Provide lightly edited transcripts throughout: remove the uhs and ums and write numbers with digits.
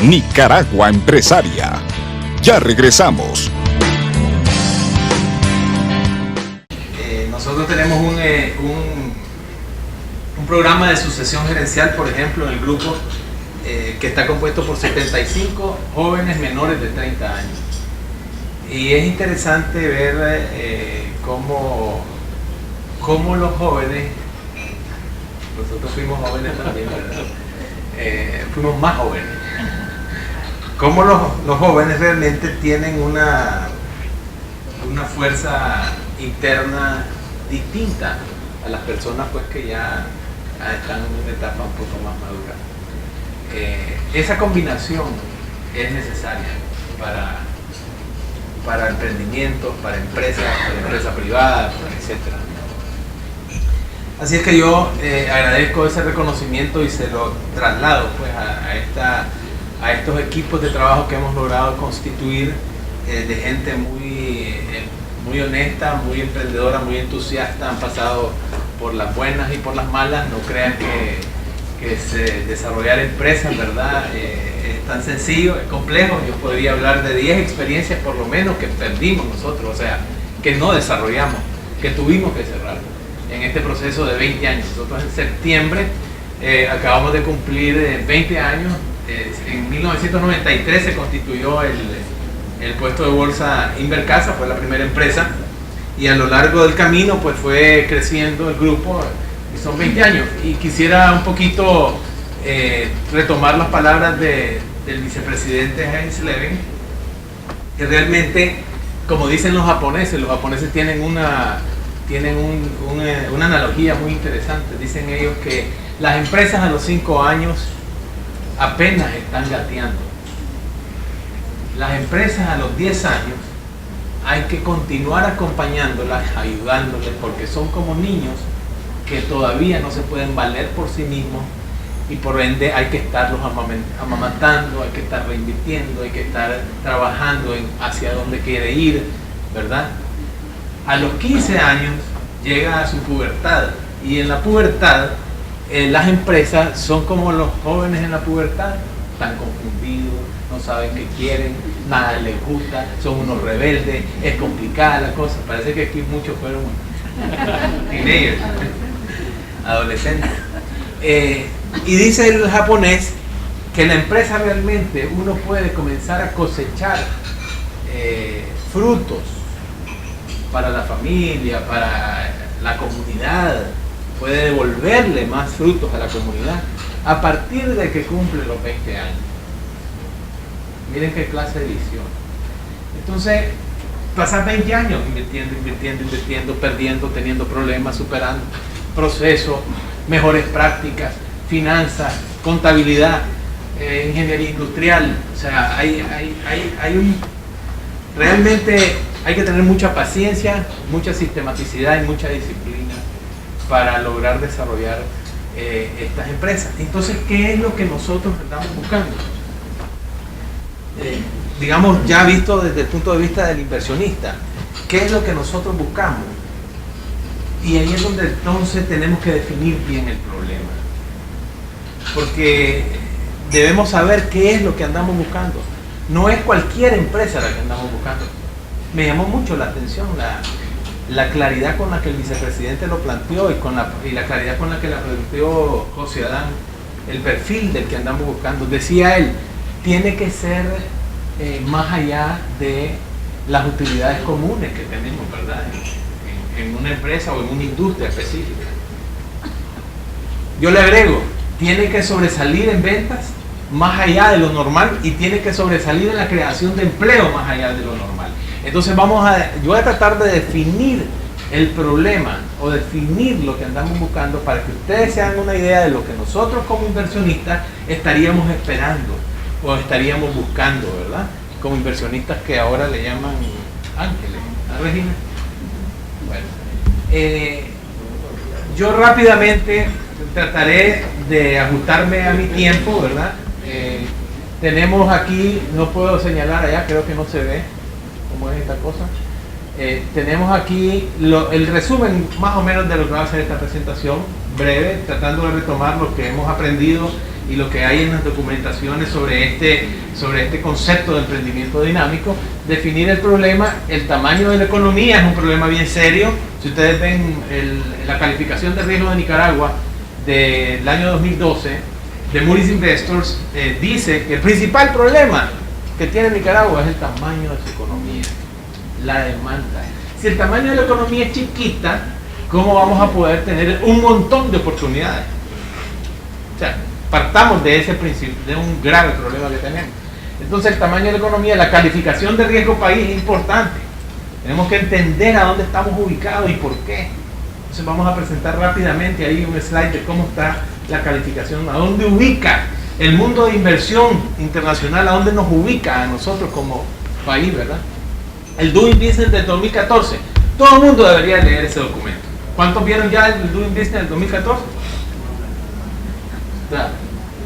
Nicaragua Empresaria. Ya regresamos. Nosotros tenemos un programa de sucesión gerencial, por ejemplo, en el grupo, que está compuesto por 75 jóvenes menores de 30 años. Y es interesante ver cómo los jóvenes, nosotros fuimos jóvenes también, ¿verdad? Fuimos más jóvenes. Cómo los jóvenes realmente tienen una fuerza interna distinta a las personas pues que ya están en una etapa un poco más madura. Esa combinación es necesaria para emprendimientos, para empresas privadas, etc. Así es que yo agradezco ese reconocimiento y se lo traslado pues a estos equipos de trabajo que hemos logrado constituir, de gente muy honesta, muy emprendedora, muy entusiasta. Han pasado por las buenas y por las malas. No crean que desarrollar empresas, ¿verdad? Es tan sencillo, es complejo. Yo podría hablar de 10 experiencias por lo menos que perdimos nosotros, o sea, que no desarrollamos, que tuvimos que cerrar en este proceso de 20 años. Nosotros en septiembre acabamos de cumplir 20 años. En 1993 se constituyó el puesto de bolsa Invercasa, fue la primera empresa, y a lo largo del camino pues fue creciendo el grupo y son 20 años. Y quisiera un poquito retomar las palabras del vicepresidente Heinz Levin, que realmente, como dicen los japoneses tienen una analogía muy interesante. Dicen ellos que las empresas a los 5 años apenas están gateando. Las empresas a los 10 años hay que continuar acompañándolas, ayudándoles, porque son como niños que todavía no se pueden valer por sí mismos, y por ende hay que estarlos amamantando, hay que estar reinvirtiendo, hay que estar trabajando hacia dónde quiere ir, ¿verdad? A los 15 años llega a su pubertad, y en la pubertad las empresas son como los jóvenes en la pubertad, están confundidos, no saben qué quieren, nada les gusta, son unos rebeldes, es complicada la cosa. Parece que aquí muchos fueron teenagers, adolescentes. Y dice el japonés que la empresa realmente uno puede comenzar a cosechar frutos para la familia, para la comunidad, puede devolverle más frutos a la comunidad a partir de que cumple los 20 años. Miren qué clase de visión. Entonces, pasar 20 años invirtiendo, perdiendo, teniendo problemas, superando procesos, mejores prácticas, finanzas, contabilidad, ingeniería industrial. O sea, realmente hay que tener mucha paciencia, mucha sistematicidad y mucha disciplina para lograr desarrollar estas empresas. Entonces, ¿qué es lo que nosotros estamos buscando? Digamos, ya visto desde el punto de vista del inversionista, ¿qué es lo que nosotros buscamos? Y ahí es donde entonces tenemos que definir bien el problema, porque debemos saber qué es lo que andamos buscando. No es cualquier empresa la que andamos buscando. Me llamó mucho la atención la claridad con la que el vicepresidente lo planteó, y la claridad con la que la planteó José Adán, el perfil del que andamos buscando. Decía él, tiene que ser más allá de las utilidades comunes que tenemos, ¿verdad? En una empresa o en una industria específica. Yo le agrego, tiene que sobresalir en ventas más allá de lo normal, y tiene que sobresalir en la creación de empleo más allá de lo normal. Entonces yo voy a tratar de definir el problema o definir lo que andamos buscando para que ustedes se hagan una idea de lo que nosotros como inversionistas estaríamos esperando o estaríamos buscando, ¿verdad? Como inversionistas que ahora le llaman ángeles. ¿Ah, Regina? Bueno, yo rápidamente trataré de ajustarme a mi tiempo, ¿verdad? Tenemos aquí, no puedo señalar allá, creo que no se ve cómo es esta cosa. Tenemos aquí el resumen más o menos de lo que va a ser esta presentación, breve, tratando de retomar lo que hemos aprendido y lo que hay en las documentaciones sobre este concepto de emprendimiento dinámico, definir el problema. El tamaño de la economía es un problema bien serio. Si ustedes ven la calificación de riesgo de Nicaragua del año 2012 de Moody's Investors, dice que el principal problema que tiene Nicaragua es el tamaño de su economía, la demanda. Si el tamaño de la economía es chiquita, ¿cómo vamos a poder tener un montón de oportunidades? O sea, partamos de ese principio, de un grave problema que tenemos. Entonces el tamaño de la economía, la calificación de riesgo país es importante. Tenemos que entender a dónde estamos ubicados y por qué. Entonces vamos a presentar rápidamente ahí un slide de cómo está la calificación, a dónde ubica el mundo de inversión internacional, a dónde nos ubica a nosotros como país, ¿verdad? El Doing Business del 2014. Todo el mundo debería leer ese documento. ¿Cuántos vieron ya el Doing Business del 2014?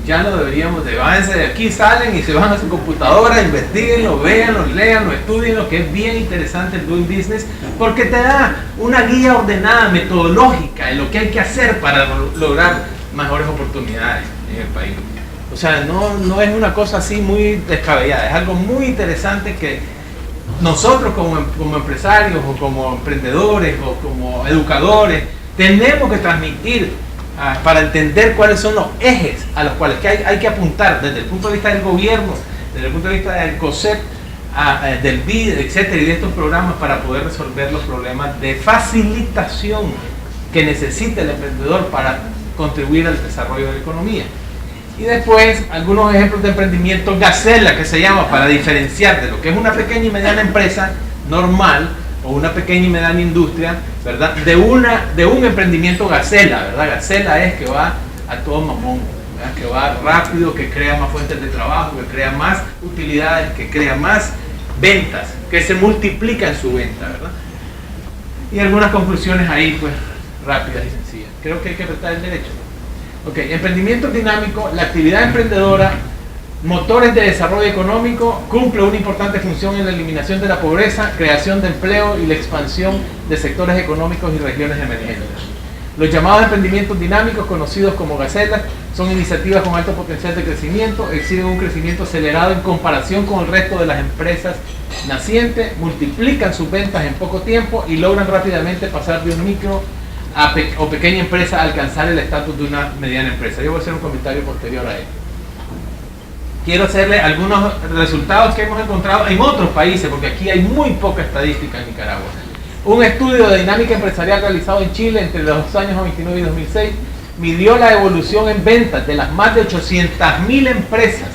Ya lo deberíamos de, váyanse de aquí, salen y se van a su computadora, investiguenlo, véanlo, léanlo, estudienlo, que es bien interesante el Doing Business, porque te da una guía ordenada, metodológica de lo que hay que hacer para lograr mejores oportunidades en el país. O sea, no es una cosa así muy descabellada, es algo muy interesante que nosotros como empresarios o como emprendedores o como educadores tenemos que transmitir para entender cuáles son los ejes a los cuales hay que apuntar desde el punto de vista del gobierno, desde el punto de vista del COSEP, del BID, etcétera, y de estos programas para poder resolver los problemas de facilitación que necesita el emprendedor para contribuir al desarrollo de la economía. Y después algunos ejemplos de emprendimiento gacela, que se llama, para diferenciar de lo que es una pequeña y mediana empresa normal o una pequeña y mediana industria, ¿verdad? De un emprendimiento gacela, ¿verdad? Gacela es que va a todo mamón, ¿verdad? Que va rápido, que crea más fuentes de trabajo, que crea más utilidades, que crea más ventas, que se multiplica en su venta, ¿verdad? Y algunas conclusiones ahí, pues, rápidas y sencillas. Creo que hay que respetar el derecho. Ok, emprendimiento dinámico, la actividad emprendedora, motores de desarrollo económico, cumple una importante función en la eliminación de la pobreza, creación de empleo y la expansión de sectores económicos y regiones emergentes. Los llamados emprendimientos dinámicos, conocidos como gacelas, son iniciativas con alto potencial de crecimiento, exhiben un crecimiento acelerado en comparación con el resto de las empresas nacientes, multiplican sus ventas en poco tiempo y logran rápidamente pasar de un micro o pequeña empresa a alcanzar el estatus de una mediana empresa. Yo voy a hacer un comentario posterior a ello. Quiero hacerle algunos resultados que hemos encontrado en otros países, porque aquí hay muy poca estadística en Nicaragua. Un estudio de dinámica empresarial realizado en Chile entre los años 99 y 2006 midió la evolución en ventas de las más de 800.000 empresas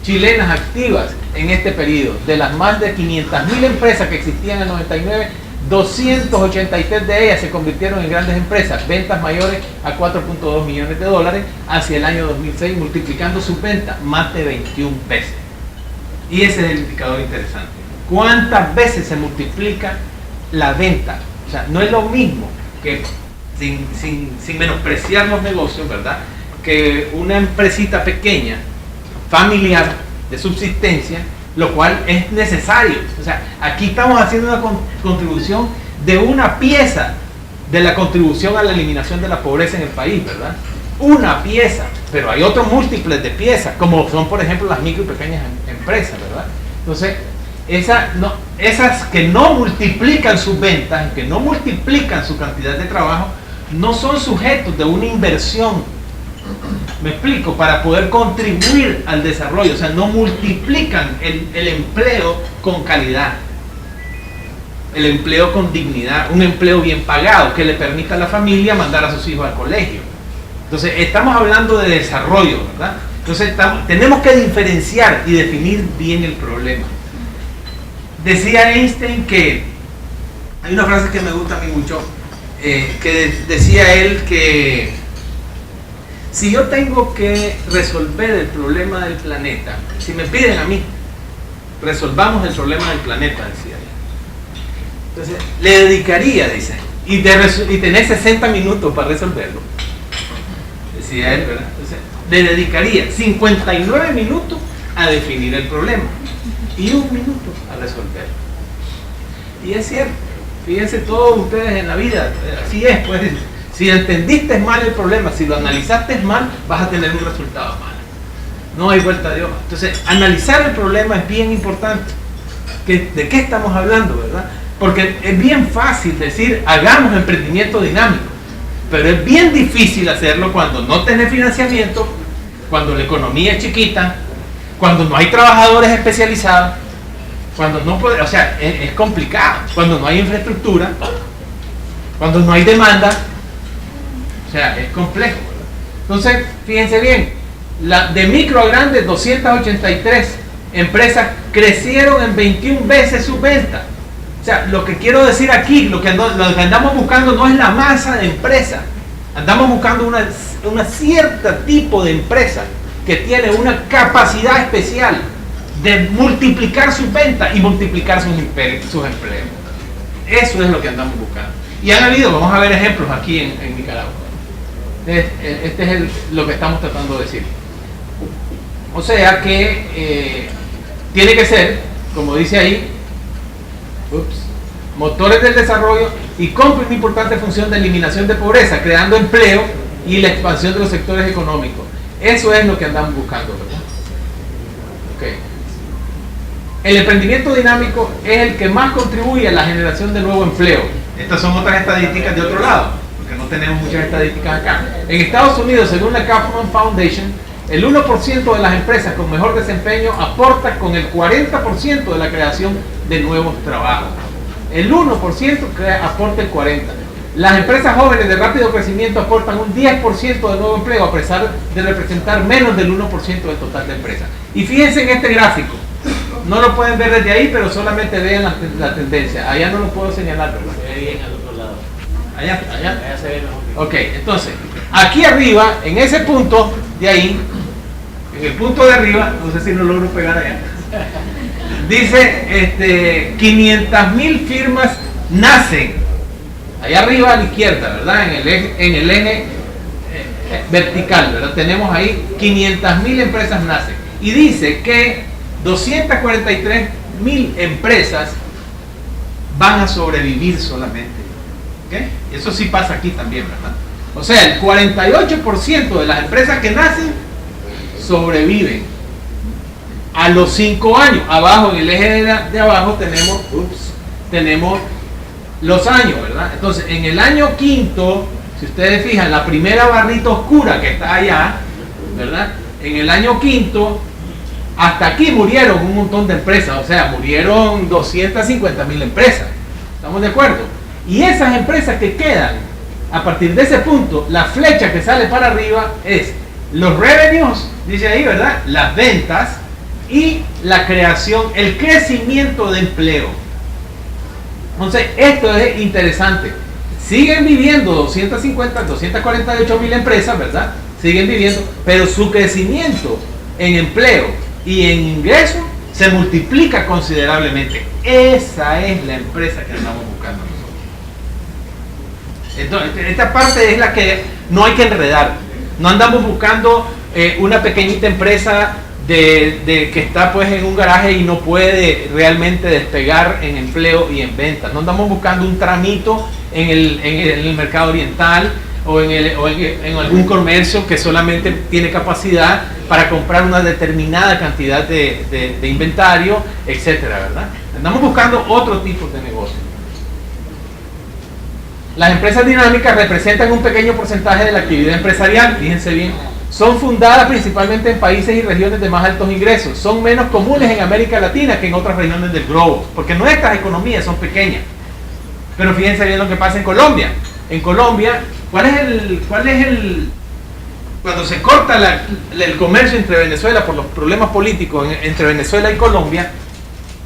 chilenas activas en este periodo. De las más de 500.000 empresas que existían en el 99, 283 de ellas se convirtieron en grandes empresas, ventas mayores a 4.2 millones de dólares hacia el año 2006, multiplicando sus ventas más de 21 veces. Y ese es el indicador interesante. ¿Cuántas veces se multiplica la venta? O sea, no es lo mismo que, sin menospreciar los negocios, ¿verdad?, que una empresita pequeña, familiar, de subsistencia, lo cual es necesario. O sea, aquí estamos haciendo una contribución de una pieza de la contribución a la eliminación de la pobreza en el país, ¿verdad? Una pieza, pero hay otros múltiples de piezas, como son, por ejemplo, las micro y pequeñas empresas, ¿verdad? Entonces, esas que no multiplican sus ventas, que no multiplican su cantidad de trabajo, no son sujetos de una inversión, me explico, para poder contribuir al desarrollo. O sea, no multiplican el empleo con calidad, el empleo con dignidad, un empleo bien pagado que le permita a la familia mandar a sus hijos al colegio. Entonces, estamos hablando de desarrollo, ¿verdad? Entonces, tenemos que diferenciar y definir bien el problema. Decía Einstein que, hay una frase que me gusta a mí mucho, que decía él que si yo tengo que resolver el problema del planeta, si me piden a mí, resolvamos el problema del planeta, decía él. Entonces, le dedicaría, dice, y tener 60 minutos para resolverlo, decía él, ¿verdad? Entonces, le dedicaría 59 minutos a definir el problema y 1 minuto a resolverlo. Y es cierto, fíjense todos ustedes en la vida, así es, pues. Si entendiste mal el problema, si lo analizaste mal, vas a tener un resultado mal. No hay vuelta de hoja. Entonces, analizar el problema es bien importante. ¿De qué estamos hablando, verdad? Porque es bien fácil decir, hagamos emprendimiento dinámico, pero es bien difícil hacerlo cuando no tenés financiamiento, cuando la economía es chiquita, cuando no hay trabajadores especializados, cuando no puede, o sea, es complicado, cuando no hay infraestructura, cuando no hay demanda, o sea, es complejo, ¿verdad? Entonces, fíjense bien, de micro a grande, 283 empresas crecieron en 21 veces su venta. O sea, lo que quiero decir aquí, lo que andamos buscando no es la masa de empresas, andamos buscando una cierta tipo de empresa que tiene una capacidad especial de multiplicar sus ventas y multiplicar sus empleos. Eso es lo que andamos buscando. Y han habido, vamos a ver ejemplos aquí en Nicaragua. Este es lo que estamos tratando de decir. O sea que tiene que ser, como dice ahí, motores del desarrollo y cumplen una importante función de eliminación de pobreza, creando empleo y la expansión de los sectores económicos. Eso es lo que andamos buscando, ¿verdad? Okay. El emprendimiento dinámico es el que más contribuye a la generación de nuevo empleo. Estas son otras estadísticas de otro lado, porque no tenemos muchas estadísticas acá. En Estados Unidos, según la Kauffman Foundation, el 1% de las empresas con mejor desempeño aporta con el 40% de la creación de nuevos trabajos. El 1% aporta el 40%. Las empresas jóvenes de rápido crecimiento aportan un 10% de nuevo empleo, a pesar de representar menos del 1% del total de empresas. Y fíjense en este gráfico. No lo pueden ver desde ahí, pero solamente vean la tendencia. Allá no lo puedo señalar, ¿verdad? Se ve bien al otro lado. Allá se ve mejor. Ok, entonces, aquí arriba, en ese punto de ahí, en el punto de arriba, no sé si lo logro pegar allá, dice 500.000 firmas nacen. Allá arriba a la izquierda, ¿verdad? En el eje vertical, ¿verdad? Tenemos ahí 500.000 empresas nacen. Y dice que 243.000 empresas van a sobrevivir solamente. ¿Okay? Eso sí pasa aquí también, ¿verdad? O sea, el 48% de las empresas que nacen sobreviven a los 5 años. Abajo, en el eje de abajo, tenemos los años, ¿verdad? Entonces, en el año quinto, si ustedes fijan, la primera barrita oscura que está allá, ¿verdad? En el año quinto, hasta aquí murieron un montón de empresas, o sea, murieron 250.000 empresas. ¿Estamos de acuerdo? Y esas empresas que quedan, a partir de ese punto, la flecha que sale para arriba es los revenues, dice ahí, ¿verdad? Las ventas y la creación, el crecimiento de empleo. Entonces, esto es interesante. Siguen viviendo 248.000 empresas, ¿verdad? Siguen viviendo, pero su crecimiento en empleo y en ingreso se multiplica considerablemente. Esa es la empresa que andamos buscando nosotros. Entonces, esta parte es la que no hay que enredar. No andamos buscando una pequeñita empresa que está pues en un garaje y no puede realmente despegar en empleo y en ventas. No andamos buscando un tramito en el mercado oriental o en algún comercio que solamente tiene capacidad para comprar una determinada cantidad de inventario, etcétera, ¿verdad? Andamos buscando otro tipo de negocio. Las empresas dinámicas representan un pequeño porcentaje de la actividad empresarial, fíjense bien. Son fundadas principalmente en países y regiones de más altos ingresos. Son menos comunes en América Latina que en otras regiones del globo, porque nuestras economías son pequeñas. Pero fíjense bien lo que pasa en Colombia. En Colombia, ¿cuál es el cuando se corta el comercio entre Venezuela por los problemas políticos entre Venezuela y Colombia,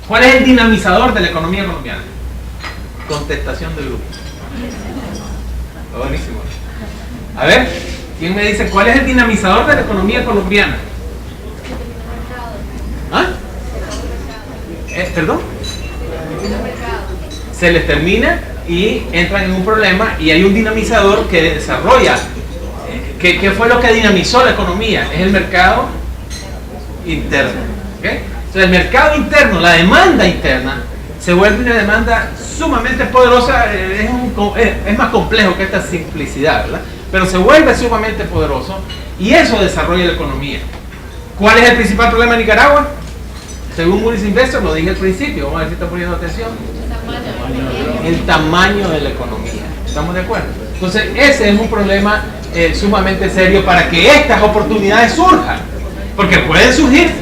¿cuál es el dinamizador de la economía colombiana? Contestación del grupo. Está buenísimo. A ver, ¿quién me dice cuál es el dinamizador de la economía colombiana? ¿Ah? ¿Perdón? Se les termina y entran en un problema y hay un dinamizador que desarrolla. ¿Qué fue lo que dinamizó la economía? Es el mercado interno. ¿Okay? Entonces el mercado interno, la demanda interna, se vuelve una demanda sumamente poderosa. Es más complejo que esta simplicidad, ¿verdad? Pero se vuelve sumamente poderoso y eso desarrolla la economía. ¿Cuál es el principal problema de Nicaragua? Según Moody's Investor, lo dije al principio, vamos a ver si están poniendo atención. El tamaño de la economía. ¿Estamos de acuerdo? Entonces, ese es un problema sumamente serio para que estas oportunidades surjan. Porque pueden surgir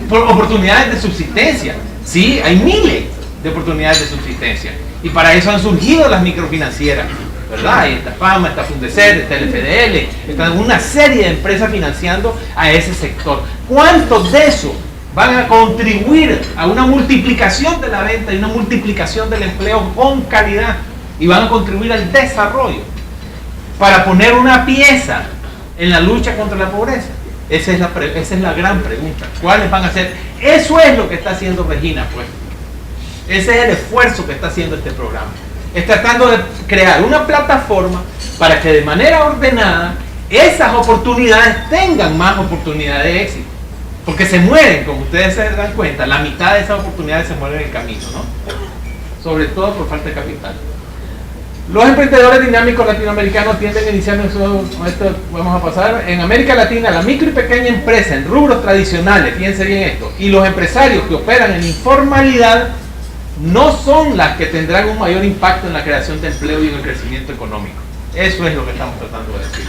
por oportunidades de subsistencia. Sí, hay miles de oportunidades de subsistencia. Y para eso han surgido las microfinancieras, ¿verdad? Ahí está FAMA, está Fundeser, está el FDL, está una serie de empresas financiando a ese sector. ¿Cuántos de esos van a contribuir a una multiplicación de la venta y una multiplicación del empleo con calidad? Y van a contribuir al desarrollo para poner una pieza en la lucha contra la pobreza. Esa es la gran pregunta. ¿Cuáles van a ser? Eso es lo que está haciendo Regina, pues. Ese es el esfuerzo que está haciendo este programa. Es tratando de crear una plataforma para que de manera ordenada esas oportunidades tengan más oportunidades de éxito. Porque se mueren, como ustedes se dan cuenta, la mitad de esas oportunidades se mueren en el camino, ¿no? Sobre todo por falta de capital. Los emprendedores dinámicos latinoamericanos tienden a iniciar, esto vamos a pasar, en América Latina, la micro y pequeña empresa en rubros tradicionales, fíjense bien esto, y los empresarios que operan en informalidad no son las que tendrán un mayor impacto en la creación de empleo y en el crecimiento económico. Eso es lo que estamos tratando de decir.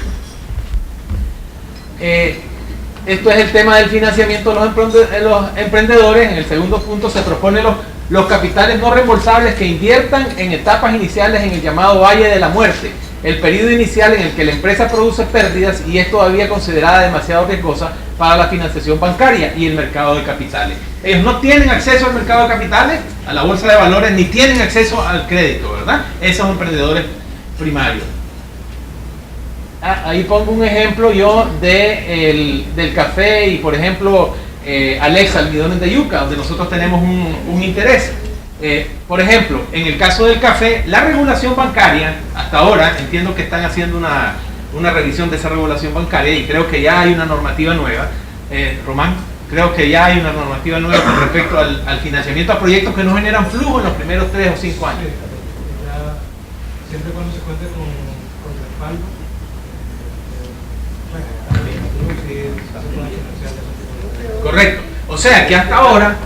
Esto es el tema del financiamiento de los emprendedores. En el segundo punto se propone los capitales no reembolsables que inviertan en etapas iniciales en el llamado Valle de la Muerte, el periodo inicial en el que la empresa produce pérdidas y es todavía considerada demasiado riesgosa para la financiación bancaria y el mercado de capitales. Ellos no tienen acceso al mercado de capitales, a la bolsa de valores, ni tienen acceso al crédito, ¿verdad? Esos emprendedores primarios. Ahí pongo un ejemplo yo del café y, por ejemplo, Alexa, almidones de yuca, donde nosotros tenemos un interés. Por ejemplo, en el caso del café, la regulación bancaria, hasta ahora, entiendo que están haciendo una revisión de esa regulación bancaria y creo que ya hay una normativa nueva. Román, creo que ya hay una normativa nueva con respecto al financiamiento a proyectos que no generan flujo en los primeros 3 o 5 años. Siempre cuando se cuente con respaldo. Correcto. O sea que hasta ahora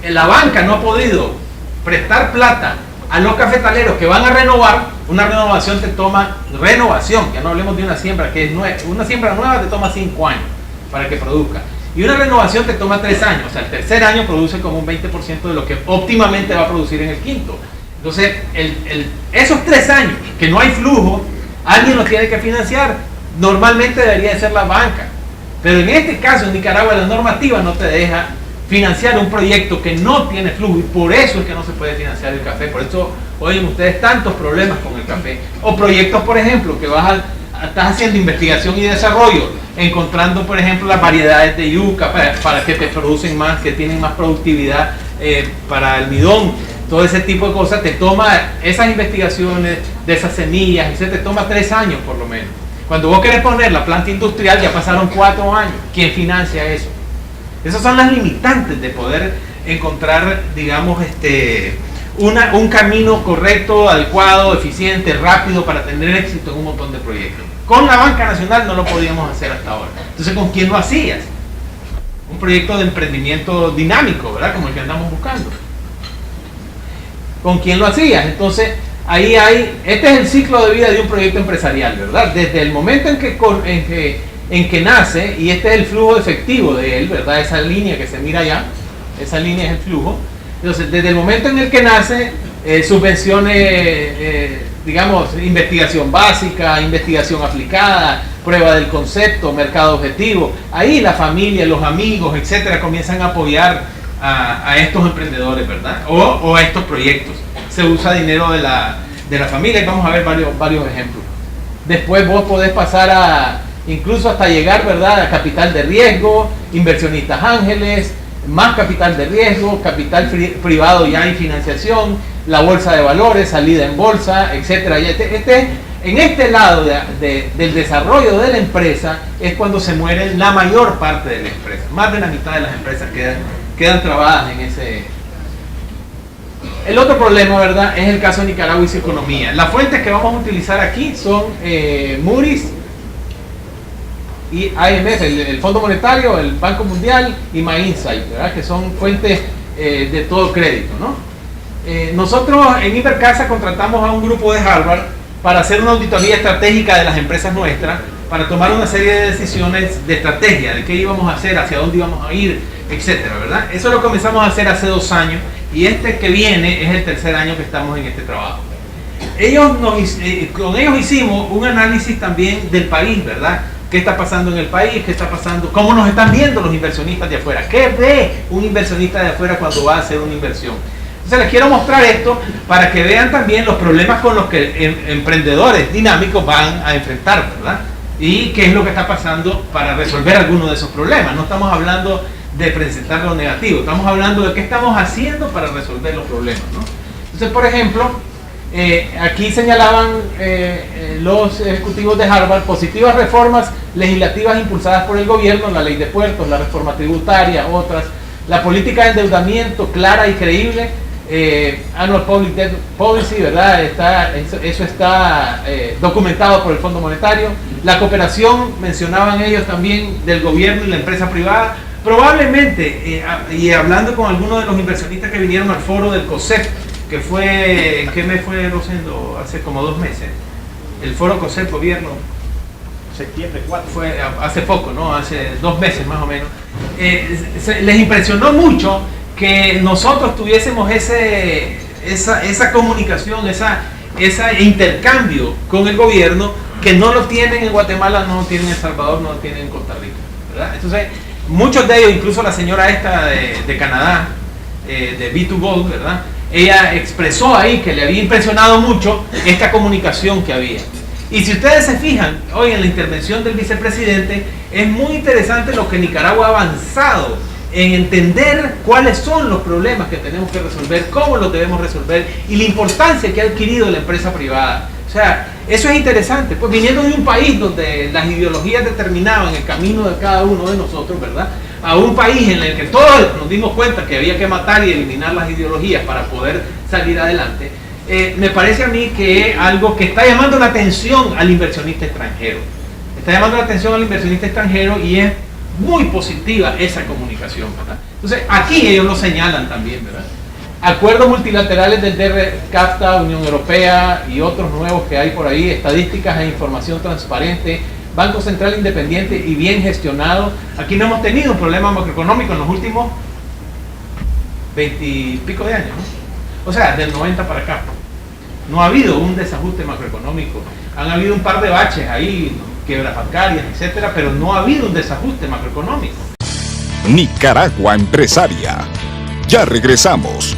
la banca no ha podido prestar plata a los cafetaleros que van a renovar. Una renovación te toma, ya no hablemos de una siembra que es nueva, una siembra nueva te toma 5 años para que produzca. Y una renovación te toma 3 años, o sea, el tercer año produce como un 20% de lo que óptimamente va a producir en el quinto. Entonces, esos 3 años que no hay flujo, alguien los tiene que financiar. Normalmente debería de ser la banca. Pero en este caso, en Nicaragua, la normativa no te deja financiar un proyecto que no tiene flujo y por eso es que no se puede financiar el café. Por eso oyen ustedes tantos problemas con el café. O proyectos, por ejemplo, que estás haciendo investigación y desarrollo, encontrando, por ejemplo, las variedades de yuca para que te producen más, que tienen más productividad para almidón. Todo ese tipo de cosas te toma, esas investigaciones de esas semillas, y se te toma 3 años por lo menos. Cuando vos querés poner la planta industrial ya pasaron 4 años. ¿Quién financia eso? Esas son las limitantes de poder encontrar, digamos, un camino correcto, adecuado, eficiente, rápido para tener éxito en un montón de proyectos. Con la banca nacional no lo podíamos hacer hasta ahora. Entonces, ¿con quién lo hacías? Un proyecto de emprendimiento dinámico, ¿verdad? Como el que andamos buscando. ¿Con quién lo hacías? Entonces, ahí este es el ciclo de vida de un proyecto empresarial, ¿verdad? Desde el momento en que nace, y este es el flujo efectivo de él, ¿verdad? Esa línea que se mira allá, esa línea es el flujo. Entonces, desde el momento en el que nace, subvenciones, digamos, investigación básica, investigación aplicada, prueba del concepto, mercado objetivo, ahí la familia, los amigos, etcétera, comienzan a apoyar a estos emprendedores, ¿verdad? O a estos proyectos. Se usa dinero de la familia y vamos a ver varios ejemplos. Después vos podés pasar incluso hasta llegar, ¿verdad?, a capital de riesgo, inversionistas ángeles, más capital de riesgo, capital privado ya hay financiación, la bolsa de valores, salida en bolsa, etcétera. Y en este lado del desarrollo de la empresa es cuando se muere la mayor parte de la empresa. Más de la mitad de las empresas quedan trabadas en ese. El otro problema, ¿verdad?, es el caso de Nicaragua y su economía. Las fuentes que vamos a utilizar aquí son Moody's y IMF, el Fondo Monetario, el Banco Mundial y MyInsight, ¿verdad? Que son fuentes de todo crédito, ¿no? Nosotros en Invercasa contratamos a un grupo de Harvard para hacer una auditoría estratégica de las empresas nuestras, para tomar una serie de decisiones de estrategia, de qué íbamos a hacer, hacia dónde íbamos a ir, etcétera, ¿verdad? Eso lo comenzamos a hacer hace 2 años y este que viene es el 3er año que estamos en este trabajo. Con ellos hicimos un análisis también del país, ¿verdad? ¿Qué está pasando en el país? ¿Qué está pasando? ¿Cómo nos están viendo los inversionistas de afuera? ¿Qué ve un inversionista de afuera cuando va a hacer una inversión? Entonces les quiero mostrar esto para que vean también los problemas con los que emprendedores dinámicos van a enfrentar, ¿verdad? Y qué es lo que está pasando para resolver algunos de esos problemas. No estamos hablando de presentar lo negativo, estamos hablando de qué estamos haciendo para resolver los problemas, ¿no? Entonces, por ejemplo, aquí señalaban los ejecutivos de Harvard positivas reformas legislativas impulsadas por el gobierno, la ley de puertos, la reforma tributaria, otras, la política de endeudamiento clara y creíble, Annual Public Debt Policy, ¿verdad? Eso está documentado por el Fondo Monetario, la cooperación, mencionaban ellos también, del gobierno y la empresa privada. Probablemente, y hablando con algunos de los inversionistas que vinieron al foro del COSEP, que fue, ¿en qué mes fue, Rosendo? Hace como 2 meses. El foro COSEP Gobierno. Septiembre 4. Fue hace poco, ¿no? Hace 2 meses más o menos. Les impresionó mucho que nosotros tuviésemos esa comunicación, ese intercambio con el gobierno, que no lo tienen en Guatemala, no lo tienen en El Salvador, no lo tienen en Costa Rica, ¿verdad? Entonces, muchos de ellos, incluso la señora esta de Canadá, de B2Gold, ¿verdad? Ella expresó ahí que le había impresionado mucho esta comunicación que había. Y si ustedes se fijan, hoy en la intervención del vicepresidente, es muy interesante lo que Nicaragua ha avanzado en entender cuáles son los problemas que tenemos que resolver, cómo los debemos resolver y la importancia que ha adquirido la empresa privada. O sea, eso es interesante, pues viniendo de un país donde las ideologías determinaban el camino de cada uno de nosotros, ¿verdad? A un país en el que todos nos dimos cuenta que había que matar y eliminar las ideologías para poder salir adelante. Me parece a mí que es algo que está llamando la atención al inversionista extranjero. Está llamando la atención al inversionista extranjero y es muy positiva esa comunicación, ¿verdad? Entonces, aquí ellos lo señalan también, ¿verdad? Acuerdos multilaterales del DR-CAFTA, Unión Europea y otros nuevos que hay por ahí, estadísticas e información transparente, Banco Central independiente y bien gestionado. Aquí no hemos tenido un problema macroeconómico en los últimos 20 y pico de años, ¿no? O sea, del 90 para acá. No ha habido un desajuste macroeconómico. Han habido un par de baches ahí, ¿no? Quiebras bancarias, etcétera, pero no ha habido un desajuste macroeconómico. Nicaragua Empresaria. Ya regresamos.